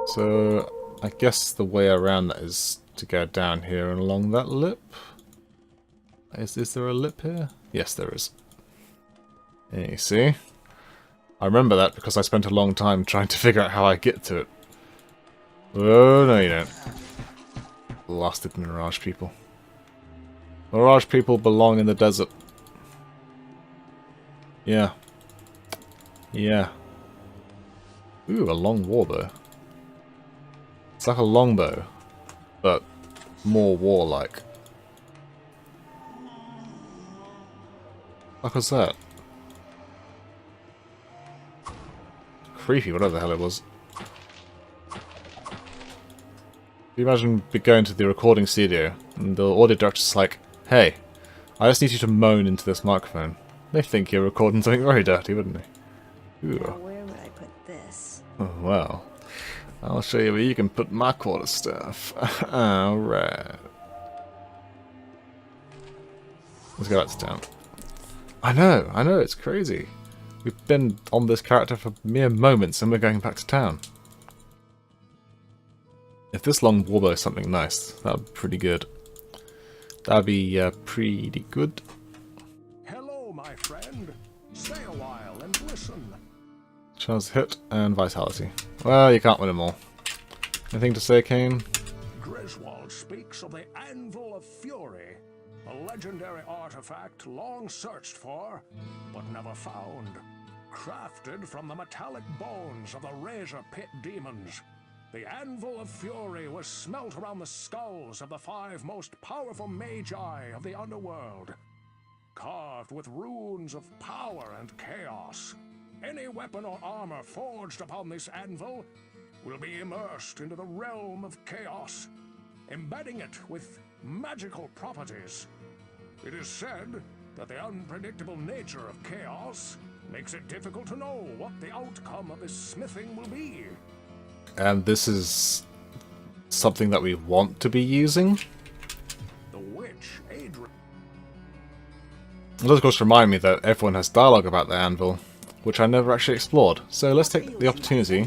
So, I guess the way around that is to go down here and along that lip. Is there a lip here? Yes, there is. Yeah, you see? I remember that because I spent a long time trying to figure out how I get to it. Oh, no you don't. Blasted Mirage people. Mirage people belong in the desert. Yeah. Yeah. Ooh, a long warbow. It's like a longbow, but more warlike. What was that? Creepy, whatever the hell it was. Can you imagine going to the recording studio and the audio director's like, hey, I just need you to moan into this microphone. They think you're recording something very dirty, wouldn't they? Ooh. Now where would I put this? Oh, well. I'll show you where you can put my quarter stuff. Alright. Let's go back to town. I know, it's crazy. We've been on this character for mere moments and we're going back to town. If this long warbow is something nice, that would be pretty good. That would be pretty good. Hello, my friend. Stay a while and listen. Chance hit and vitality. Well, you can't win them all. Anything to say, Kane? Griswold speaks of the Anvil of Fury, a legendary artifact long searched for, but never found. Crafted from the metallic bones of the Razor Pit demons, the Anvil of Fury was smelt around the skulls of the 5 most powerful magi of the underworld, carved with runes of power and chaos. Any weapon or armor forged upon this anvil will be immersed into the realm of chaos, embedding it with magical properties. It is said that the unpredictable nature of chaos makes it difficult to know what the outcome of this smithing will be. And this is something that we want to be using? The witch Adrian. It does of course remind me that everyone has dialogue about the anvil, which I never actually explored. So let's take the opportunity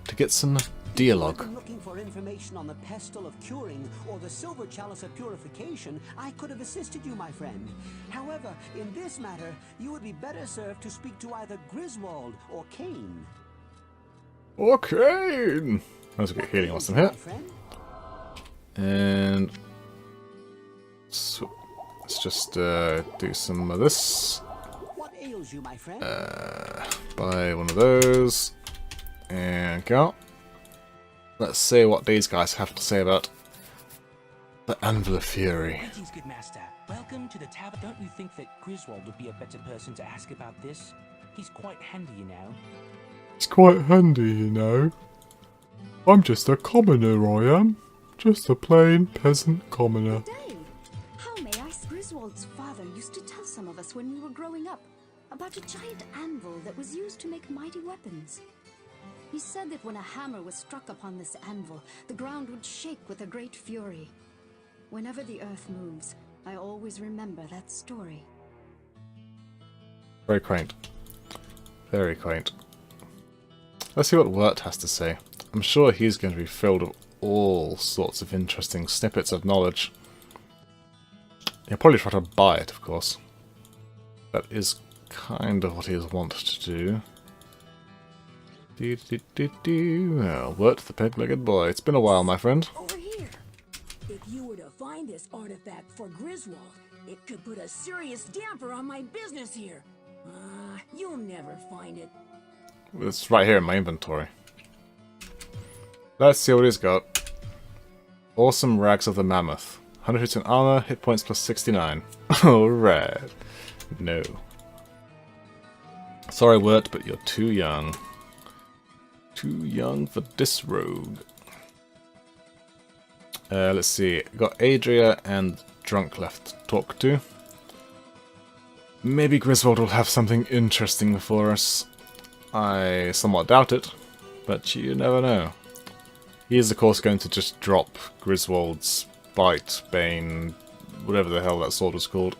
to get some dialogue. Looking for information on the pestle of curing or the silver chalice of purification, I could have assisted you, my friend. However, in this matter, you would be better served to speak to either Griswold or Kane. Or Kane! Let's get healing on some here. And so let's just do some of this. What ails you, my friend? Buy one of those. And go. Let's see what these guys have to say about the Anvil of Fury. Greetings, good master. Welcome to the tavern. Don't you think that Griswold would be a better person to ask about this? He's quite handy, you know. It's quite handy, you know. I'm just a commoner, I am. Just a plain peasant commoner. Good day. How may I? Griswold's father used to tell some of us when we were growing up about a giant anvil that was used to make mighty weapons. He said that when a hammer was struck upon this anvil, the ground would shake with a great fury. Whenever the earth moves, I always remember that story. Very quaint. Very quaint. Let's see what Wirt has to say. I'm sure he's going to be filled with all sorts of interesting snippets of knowledge. He'll probably try to buy it, of course. That is kind of what he has wanted to do. Well, Wirt, the peg-legged boy. It's been a while, my friend. Over here. If you were to find this artifact for Griswold, it could put a serious damper on my business here. You'll never find it. It's right here in my inventory. Let's see what he's got. Awesome Rags of the Mammoth. 100 hits in armor, hit points plus 69. Alright. No. Sorry, Wirt, but you're too young. Too young for this rogue. Let's see. Got Adria and Drunk left to talk to. Maybe Griswold will have something interesting for us. I somewhat doubt it, but you never know. He is of course going to just drop Griswold's Bite, Bane, whatever the hell that sword was called.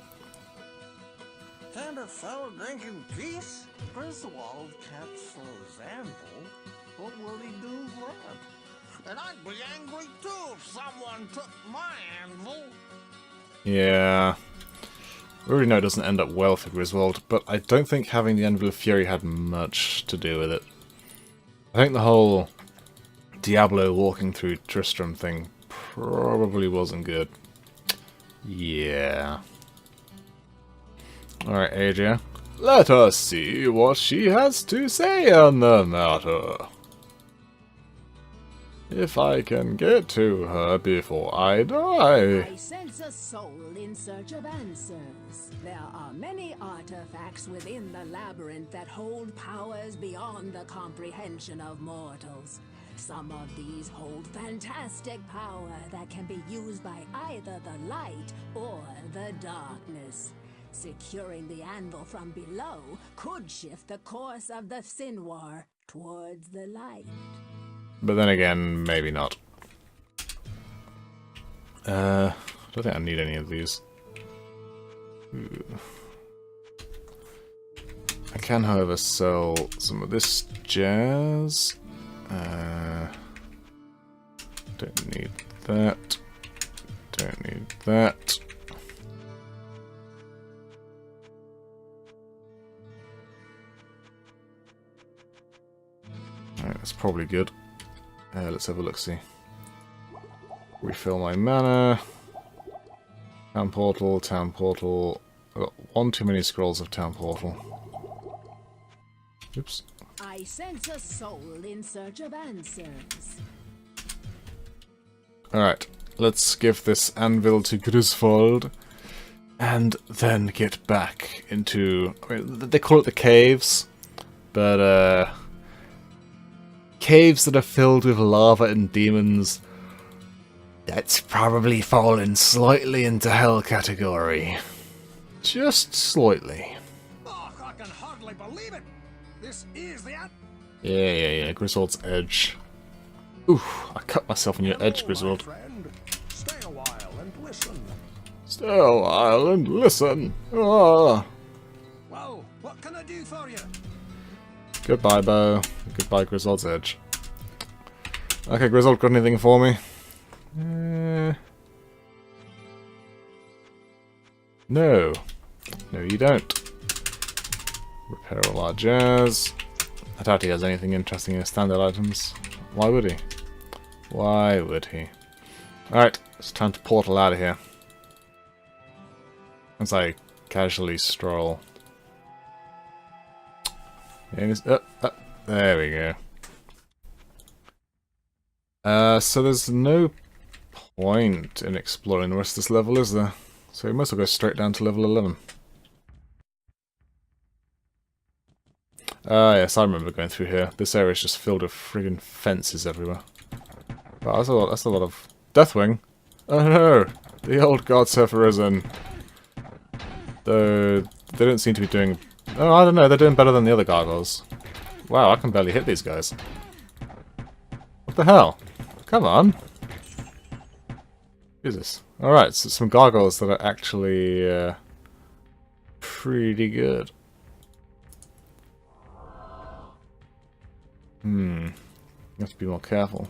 And a fellow drinking peace? Griswold can't slow his anvil. And I'd be angry too if someone took my anvil. Yeah. We already know it doesn't end up well for Griswold, but I don't think having the Anvil of Fury had much to do with it. I think the whole Diablo walking through Tristram thing probably wasn't good. Yeah. Alright, Adria. Let us see what she has to say on the matter. If I can get to her before I die. I sense a soul in search of answers. There are many artifacts within the labyrinth that hold powers beyond the comprehension of mortals. Some of these hold fantastic power that can be used by either the light or the darkness. Securing the anvil from below could shift the course of the Sin War towards the light. But then again, maybe not. I don't think I need any of these. Ooh. I can, however, sell some of this jazz. Don't need that. Don't need that. Alright, that's probably good. Let's have a look-see. Refill my mana. Town portal, town portal. I've got one too many scrolls of town portal. Oops. I sense a soul in search of answers. Alright, let's give this anvil to Griswold. And then get back into... I mean, they call it the caves. But, caves that are filled with lava and demons. That's probably fallen slightly into hell category. Just slightly. Oh, I can hardly believe it. This is the Yeah. Griswold's edge. Oof, I cut myself on your edge, Griswold. Stay a while and listen. Stay a while and listen. Ah. Well, what can I do for you? Goodbye, Bo. Goodbye, Griswold's edge. Okay, Griswold, got anything for me? No. No, you don't. Repair all our jazz. I doubt he has anything interesting in his standard items. Why would he? Why would he? Alright, it's time to portal out of here. As I casually stroll. There we go. So there's no point in exploring the rest of this level, is there? So we might as well go straight down to level 11. Yes, I remember going through here. This area is just filled with friggin' fences everywhere. Wow, that's a lot of... Deathwing? Oh no! The old gods have risen. Though, they don't seem to be doing... Oh, I don't know, they're doing better than the other gargoyles. Wow, I can barely hit these guys. What the hell? Come on! Jesus. Alright, so some gargoyles that are actually... pretty good. You have to be more careful.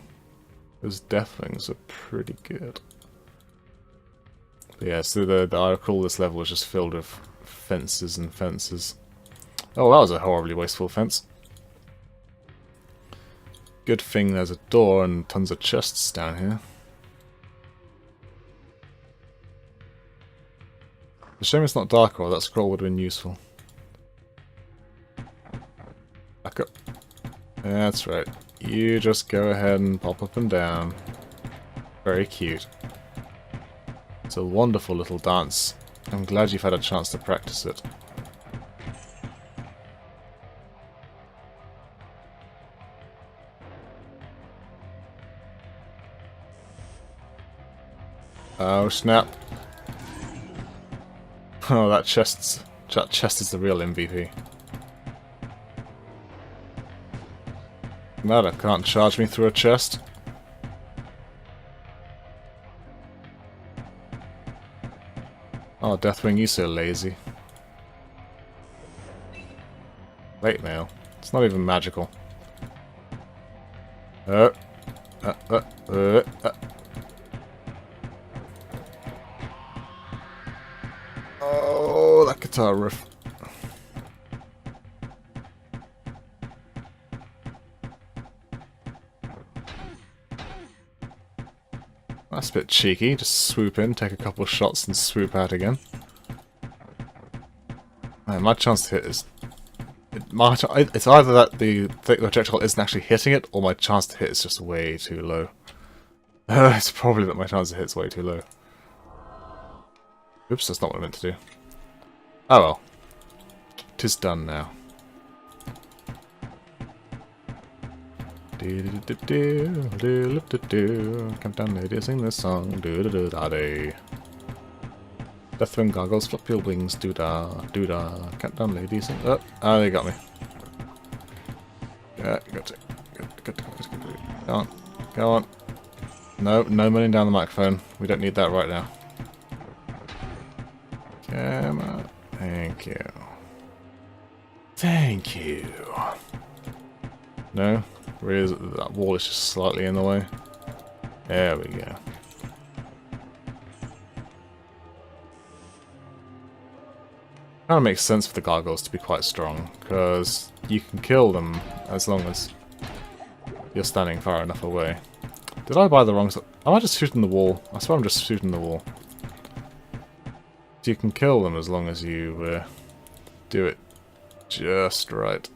Those deathwings are pretty good. But yeah, so I recall this level was just filled with fences and fences. Oh, that was a horribly wasteful fence. Good thing there's a door and tons of chests down here. The shame it's not darker, or that scroll would have been useful. Back up. That's right. You just go ahead and pop up and down. Very cute. It's a wonderful little dance. I'm glad you've had a chance to practice it. Oh snap. Oh, that chest is the real MVP. Matter, can't charge me through a chest. Oh, Deathwing, you so lazy. Late mail. It's not even magical. Oh. Oh, that guitar riff. That's a bit cheeky. Just swoop in, take a couple of shots, and swoop out again. Man, my chance to hit is... It's either that the projectile isn't actually hitting it, or my chance to hit is just way too low. It's probably that my chance to hit is way too low. Oops, that's not what I meant to do. Oh well. 'Tis done now. Come down, lady, sing this song. Do-da-da-da-day. Deathwing goggles, flop your wings, doo-da, doo-da. Count down, lady, sing. Oh, they got me. Yeah, got it. Go on, go on. No running down the microphone. We don't need that right now. Come on. Thank you. Thank you. No? Where is it? That wall is just slightly in the way. There we go. Kind of makes sense for the gargoyles to be quite strong, because you can kill them as long as you're standing far enough away. Did I buy the wrong stuff? Am I just shooting the wall? I swear I'm just shooting the wall. You can kill them as long as you do it just right.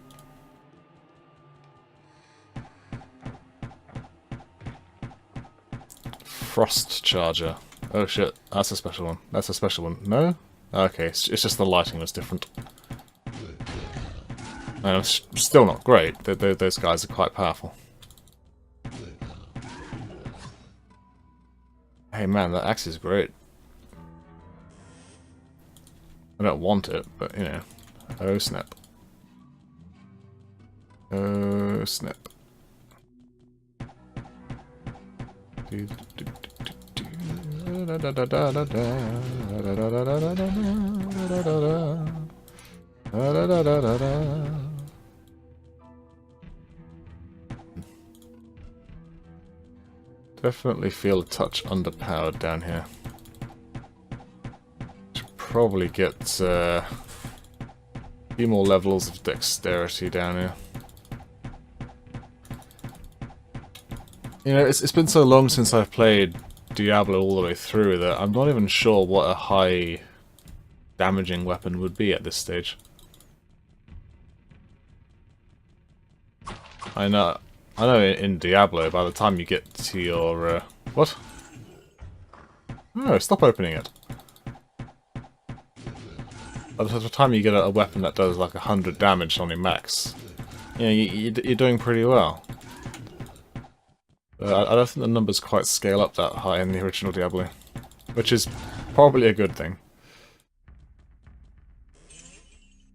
Frost Charger. Oh shit, that's a special one. That's a special one. No? Okay, it's just the lighting was different. And it's still not great. Those guys are quite powerful. Hey man, that axe is great. I don't want it, but you know. Oh snap. Oh snap. Definitely feel a touch underpowered down here. Should probably get a few more levels of dexterity down here. You know, it's been so long since I've played Diablo all the way through that I'm not even sure what a high damaging weapon would be at this stage. I know in Diablo, by the time you get to your... what? No, stop opening it. By the time you get a weapon that does like 100 damage on your max, you know, you're doing pretty well. I don't think the numbers quite scale up that high in the original Diablo, which is probably a good thing.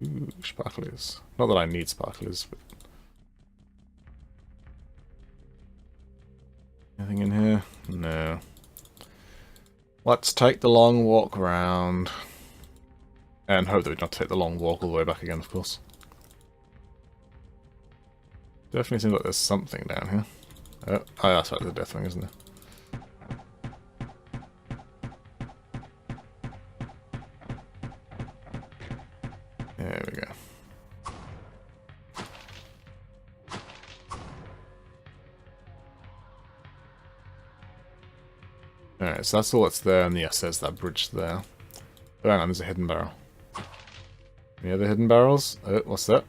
Ooh, sparklers. Not that I need sparklers, but... anything in here? No. Let's take the long walk round. And hope that we don't take the long walk all the way back again, of course. Definitely seems like there's something down here. Oh, that's right, the Deathwing, isn't it? There we go. Alright, so that's all that's there, and yes, there's that bridge there. Oh, hang on, there's a hidden barrel. Any other hidden barrels? Oh, what's that?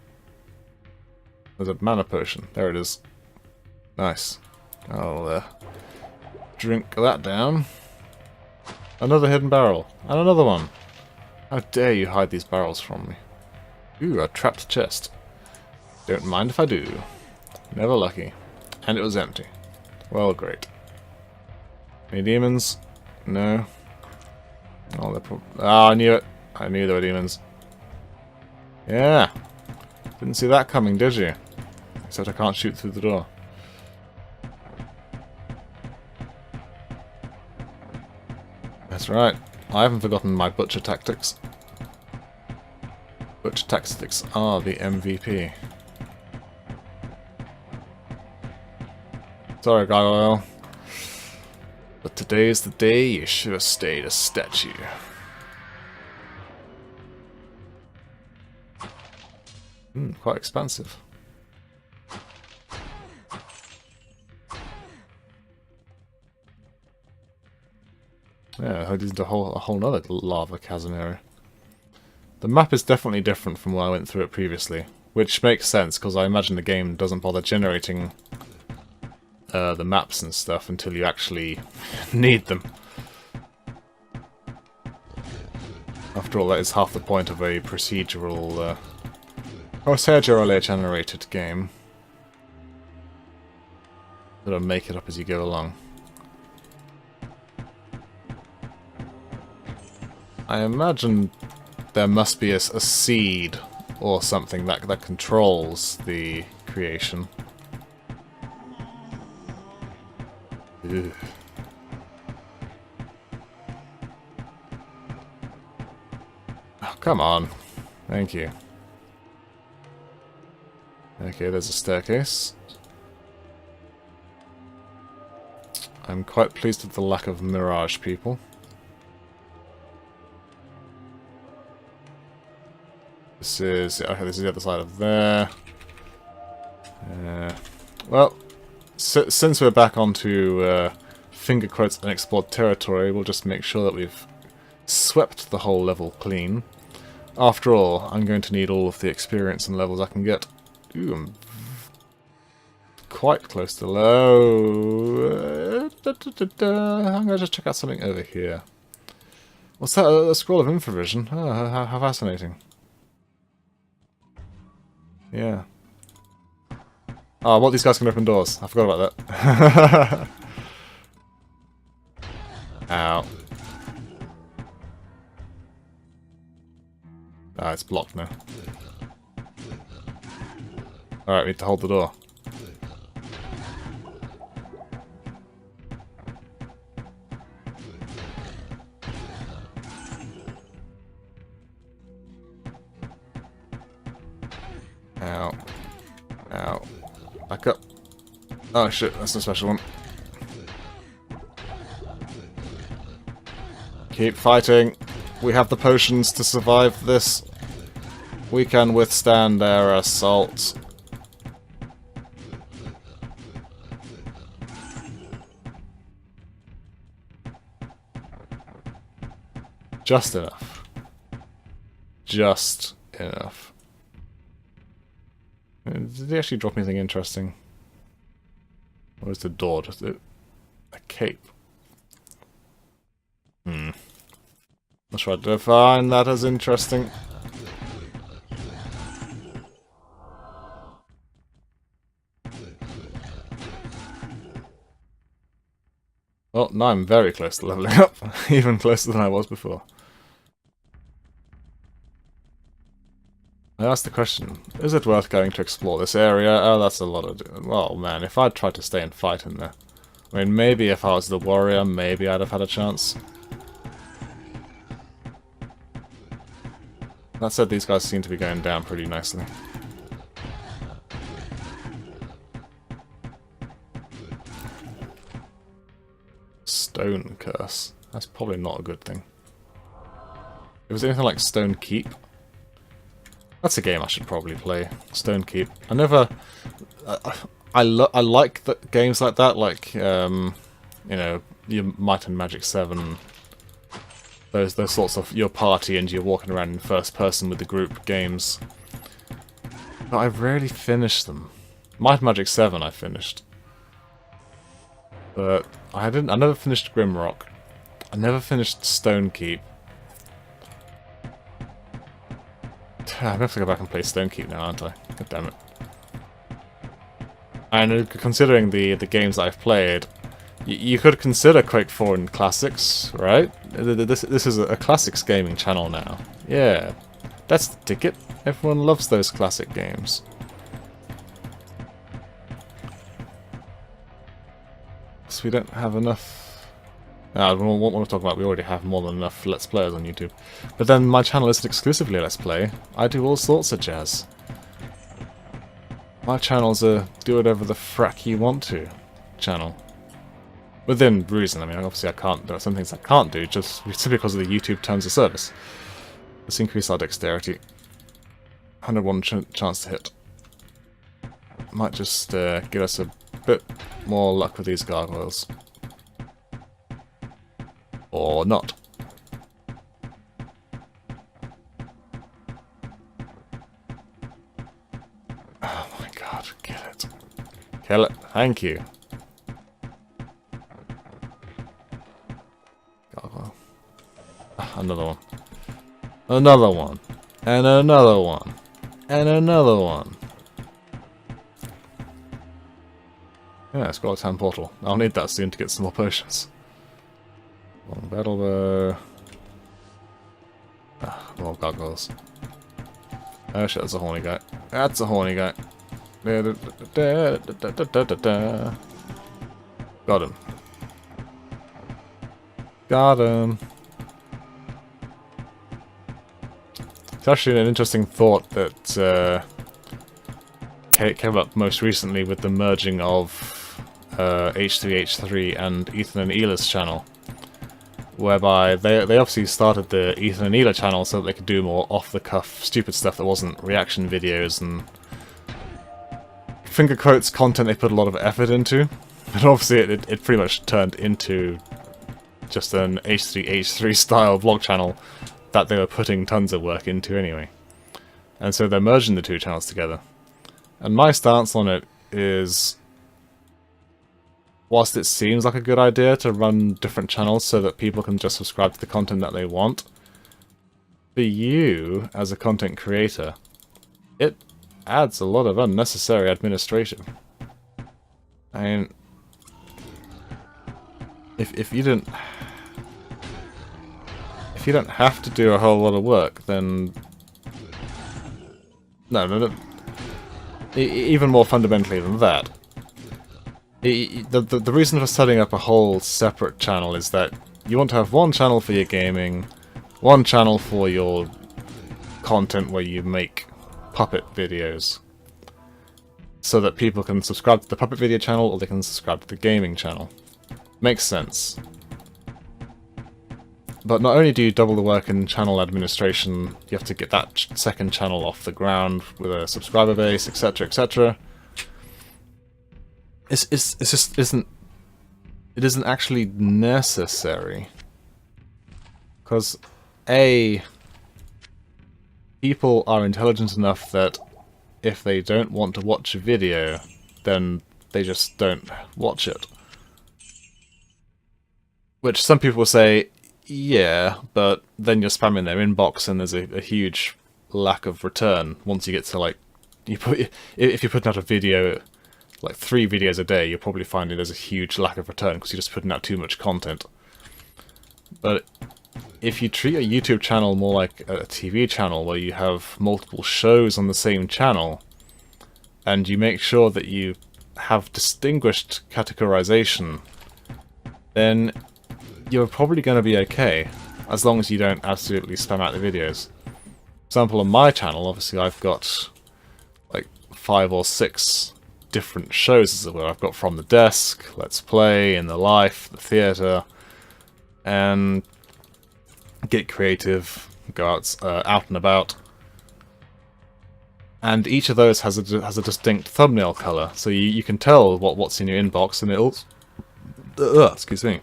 There's a mana potion. There it is. Nice. I'll drink that down. Another hidden barrel. And another one. How dare you hide these barrels from me. Ooh, a trapped chest. Don't mind if I do. Never lucky. And it was empty. Well, great. Any demons? No. Oh, they're probably... ah, I knew it. I knew there were demons. Yeah. Didn't see that coming, did you? Except I can't shoot through the door. That's right. I haven't forgotten my butcher tactics. Butcher tactics are the MVP. Sorry, Gargoyle. But today's the day you should have stayed a statue. Quite expansive. Yeah, I did a whole nother lava chasm area. The map is definitely different from when I went through it previously, which makes sense because I imagine the game doesn't bother generating the maps and stuff until you actually need them. After all, that is half the point of a procedurally generated game. Sort of make it up as you go along. I imagine there must be a seed or something that controls the creation. Ugh. Oh, come on. Thank you. Okay, there's a staircase. I'm quite pleased with the lack of mirage people. This is the other side of there. Well, since we're back onto finger quotes unexplored territory, we'll just make sure that we've swept the whole level clean. After all, I'm going to need all of the experience and levels I can get. Ooh, I'm quite close to low. I'm going to just check out something over here. What's that? A scroll of infravision? Oh, how fascinating. Yeah. Oh, what, these guys can open doors. I forgot about that. Ow. Ah, it's blocked now. Alright, we need to hold the door. Ow. Ow. Back up. Oh shit, that's a special one. Keep fighting. We have the potions to survive this. We can withstand their assault. Just enough. Just enough. Did he actually drop anything interesting? Or is the door just a cape? Let's try to define that as interesting. Well, now I'm very close to leveling up. Even closer than I was before. I asked the question, is it worth going to explore this area? Oh, that's a lot of... Well, man, if I'd tried to stay and fight in there. I mean, maybe if I was the warrior, maybe I'd have had a chance. That said, these guys seem to be going down pretty nicely. Stone Curse. That's probably not a good thing. If it was anything like Stone Keep... That's a game I should probably play. Stone Keep. I never... I like the games like that, like, you know, your Might and Magic 7... Those sorts of your party and you're walking around in first person with the group games. But I rarely finish them. Might and Magic 7 I finished. But I never finished Grimrock. I never finished Stone Keep. I'm gonna have to go back and play Stone Keep now, aren't I? God damn it. And considering the games that I've played, you could consider Quake 4 in classics, right? This is a classics gaming channel now. Yeah, that's the ticket. Everyone loves those classic games. So we don't have enough... I don't want to talk about, we already have more than enough Let's Players on YouTube. But then my channel isn't exclusively Let's Play. I do all sorts of jazz. My channel's a do whatever the frack you want to channel. Within reason. I mean, obviously I can't, there are some things I can't do, just simply because of the YouTube terms of service. Let's increase our dexterity. 101 chance to hit. Might just give us a bit more luck with these gargoyles. Or not. Oh my god, kill it. Kill it, thank you. Gargoyle. Another one. Another one. And another one. And another one. Yeah, it's got a town portal. I'll need that soon to get some more potions. Long battle bow. More gargoyles. Oh shit, that's a horny guy. That's a horny guy. Got him. Got him. It's actually an interesting thought that came up most recently with the merging of H3H3 and Ethan and Ela's channel, whereby they obviously started the Ethan and Ela channel so that they could do more off-the-cuff stupid stuff that wasn't reaction videos and finger quotes content they put a lot of effort into, but obviously it pretty much turned into just an H3H3 style vlog channel that they were putting tons of work into anyway. And so they're merging the two channels together. And my stance on it is, whilst it seems like a good idea to run different channels so that people can just subscribe to the content that they want, for you, as a content creator, it adds a lot of unnecessary administration. I mean, if you don't have to do a whole lot of work, then no. Even more fundamentally than that, the reason for setting up a whole separate channel is that you want to have one channel for your gaming, one channel for your content where you make puppet videos, so that people can subscribe to the puppet video channel or they can subscribe to the gaming channel. Makes sense. But not only do you double the work in channel administration, you have to get that second channel off the ground with a subscriber base, etc., etc. It isn't actually necessary, because A, people are intelligent enough that if they don't want to watch a video, then they just don't watch it. Which some people say, yeah, but then you're spamming their inbox and there's a huge lack of return once you get to, like, if you're putting out a video, like 3 videos a day, you're probably finding there's a huge lack of return because you're just putting out too much content. But if you treat a YouTube channel more like a TV channel where you have multiple shows on the same channel, and you make sure that you have distinguished categorization, then you're probably going to be okay, as long as you don't absolutely spam out the videos. For example, on my channel, obviously I've got like 5 or 6 different shows, as it were. I've got From the Desk, Let's Play, In the Life, The Theatre, and Get Creative, Go Out and About. And each of those has a distinct thumbnail color, so you can tell what's in your inbox, and it'll excuse me.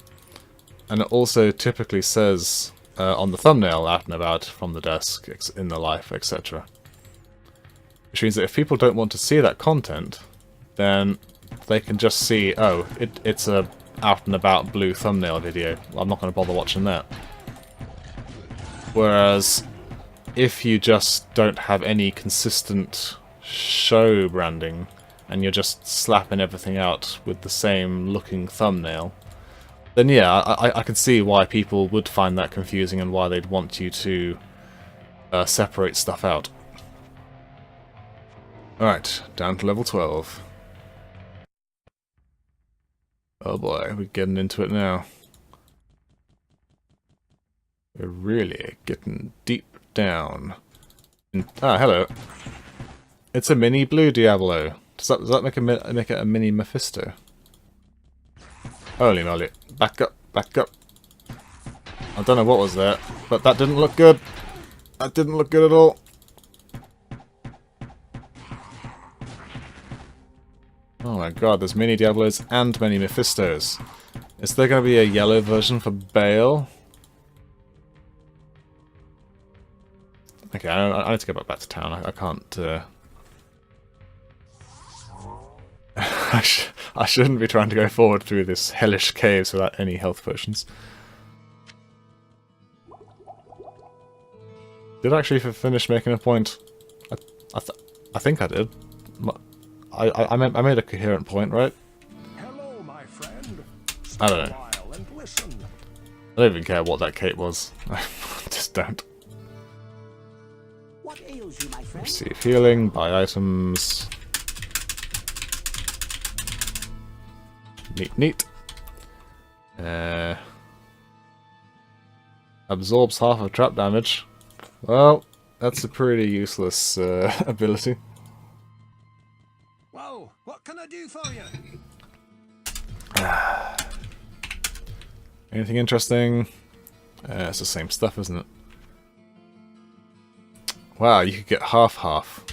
And it also typically says on the thumbnail, Out and About, From the Desk, In the Life, etc. Which means that if people don't want to see that content, then they can just see, oh, it's a Out and About blue thumbnail video. I'm not going to bother watching that. Whereas, if you just don't have any consistent show branding, and you're just slapping everything out with the same looking thumbnail, then yeah, I can see why people would find that confusing and why they'd want you to separate stuff out. Alright, down to level 12. Oh boy, we're getting into it now. We're really getting deep down. Hello. It's a mini blue Diablo. Does that make it a mini Mephisto? Holy moly. Back up, back up. I don't know what was there, but that didn't look good. That didn't look good at all. Oh my god, there's many Diablos and many Mephistos. Is there going to be a yellow version for Bale? Okay, I need to go back to town. I can't... I shouldn't be trying to go forward through this hellish caves without any health potions. Did I actually finish making a point? I think I did. I made a coherent point, right? Hello, my friend. I don't know. While and listen. I don't even care what that cape was. I just don't. What ails you, my friend? Receive healing, buy items. Neat, neat. Absorbs half of trap damage. Well, that's a pretty useless ability. Well, what can I do for you? Anything interesting? It's the same stuff, isn't it? Wow, you could get half-half.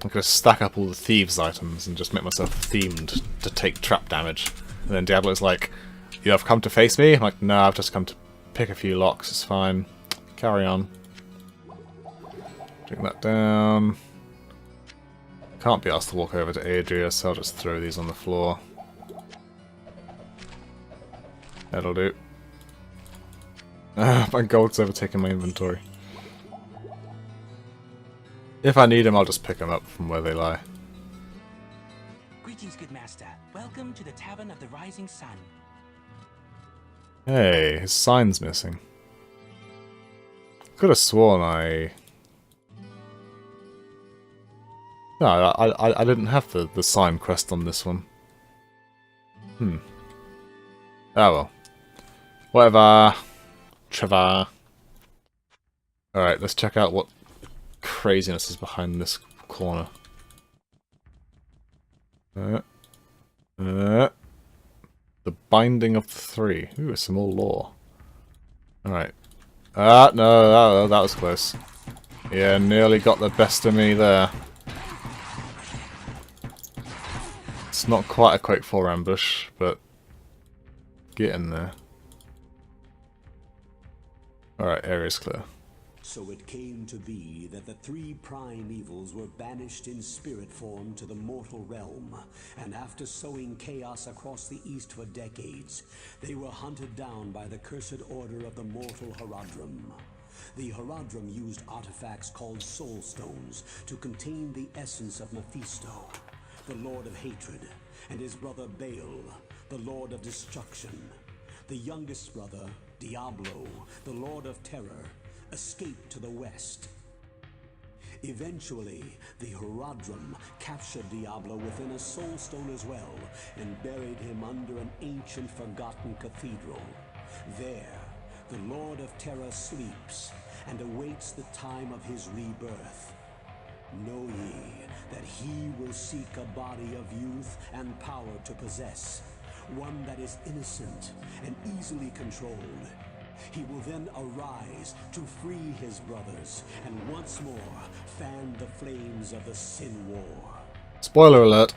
I could stack up all the thieves' items and just make myself themed to take trap damage. And then Diablo's like, you have come to face me? I'm like, no, I've just come to pick a few locks, it's fine. Carry on. Bring that down. Can't be asked to walk over to Adria, so I'll just throw these on the floor. That'll do. My gold's overtaken my inventory. If I need them, I'll just pick them up from where they lie. Greetings, good master. Welcome to the Tavern of the Rising Sun. Hey, his sign's missing. Could have sworn No, I didn't have the sign quest on this one. Oh well. Whatever. Trevor. Alright, let's check out what craziness is behind this corner. The Binding of the Three. Ooh, some more lore. Alright. No, that was close. Yeah, nearly got the best of me there. It's not quite a Quake 4 ambush, but getting there. Alright, area's clear. So it came to be that the three prime evils were banished in spirit form to the mortal realm, and after sowing chaos across the east for decades, they were hunted down by the cursed order of the mortal Herodrum. The Herodrum used artifacts called soul stones to contain the essence of Mephisto, the Lord of Hatred, and his brother Baal, the Lord of Destruction. The youngest brother, Diablo, the Lord of Terror, escaped to the west. Eventually, the Herodrum captured Diablo within a soul stone as well, and buried him under an ancient forgotten cathedral. There, the Lord of Terror sleeps, and awaits the time of his rebirth. Know ye that he will seek a body of youth and power to possess, one that is innocent and easily controlled. He will then arise to free his brothers and once more fan the flames of the Sin War. Spoiler alert.